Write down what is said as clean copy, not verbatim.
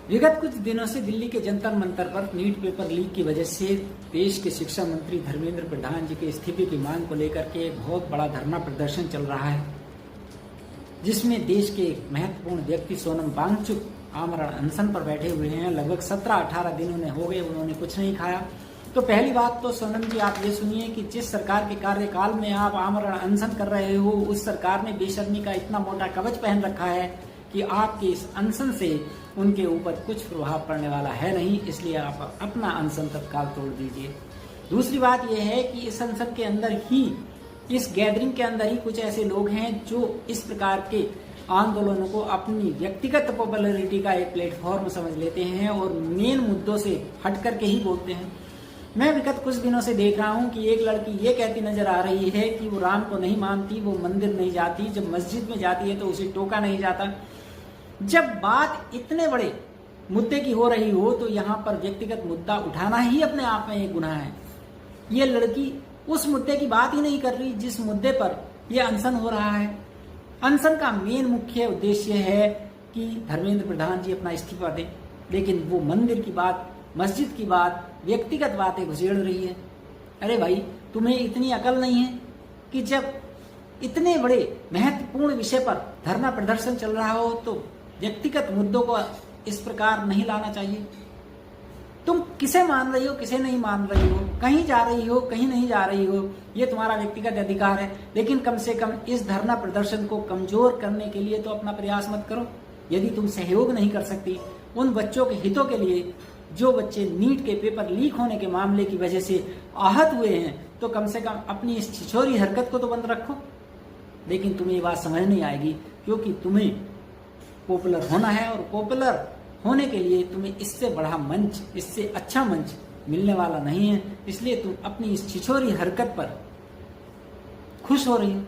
विगत कुछ दिनों से दिल्ली के जंतर मंतर पर नीट पेपर लीक की वजह से देश के शिक्षा मंत्री धर्मेंद्र प्रधान जी के इस्तीफे की मांग को लेकर के एक बहुत बड़ा धरना प्रदर्शन चल रहा है, जिसमें देश के एक महत्वपूर्ण व्यक्ति सोनम वांगचुक आमरण अनशन पर बैठे हुए हैं। लगभग 17-18 दिन उन्हें हो गए, उन्होंने कुछ नहीं खाया। तो पहली बात तो सोनम जी, आप ये सुनिए कि जिस सरकार के कार्यकाल में आप आमरण अनशन कर रहे हो, उस सरकार ने बेशर्मी का इतना मोटा कवच पहन रखा है कि आपके इस अनशन से उनके ऊपर कुछ प्रभाव पड़ने वाला है नहीं, इसलिए आप अपना अनशन तत्काल तोड़ दीजिए। दूसरी बात यह है कि इस अनशन के अंदर ही, इस गैदरिंग के अंदर ही कुछ ऐसे लोग हैं जो इस प्रकार के आंदोलनों को अपनी व्यक्तिगत पॉपुलैरिटी का एक प्लेटफॉर्म समझ लेते हैं और मेन मुद्दों से हट करके ही बोलते हैं। मैं विगत कुछ दिनों से देख रहा हूं कि एक लड़की ये कहती नजर आ रही है कि वो राम को नहीं मानती, वो मंदिर नहीं जाती, जब मस्जिद में जाती है तो उसे टोका नहीं जाता। जब बात इतने बड़े मुद्दे की हो रही हो तो यहाँ पर व्यक्तिगत मुद्दा उठाना ही अपने आप में एक गुनाह है। ये लड़की उस मुद्दे की बात ही नहीं कर रही जिस मुद्दे पर यह अनशन हो रहा है। अनशन का मेन मुख्य उद्देश्य है कि धर्मेंद्र प्रधान जी अपना इस्तीफा दें, लेकिन वो मंदिर की बात, मस्जिद की बात, व्यक्तिगत बातें घुसेड़ रही है। अरे भाई, तुम्हें इतनी अकल नहीं है कि जब इतने बड़े महत्वपूर्ण विषय पर धरना प्रदर्शन चल रहा हो तो व्यक्तिगत मुद्दों को इस प्रकार नहीं लाना चाहिए। तुम किसे मान रही हो, किसे नहीं मान रही हो, कहीं जा रही हो, कहीं नहीं जा रही हो, ये तुम्हारा व्यक्तिगत अधिकार है, लेकिन कम से कम इस धरना प्रदर्शन को कमजोर करने के लिए तो अपना प्रयास मत करो। यदि तुम सहयोग नहीं कर सकती उन बच्चों के हितों के लिए जो बच्चे नीट के पेपर लीक होने के मामले की वजह से आहत हुए हैं, तो कम से कम अपनी इस छिछोरी हरकत को तो बंद रखो। लेकिन तुम्हें ये बात समझ नहीं आएगी, क्योंकि तुम्हें पॉपुलर होना है और पॉपुलर होने के लिए तुम्हें इससे बड़ा मंच, इससे अच्छा मंच मिलने वाला नहीं है। इसलिए तुम अपनी इस छिछोरी हरकत पर खुश हो रही हो।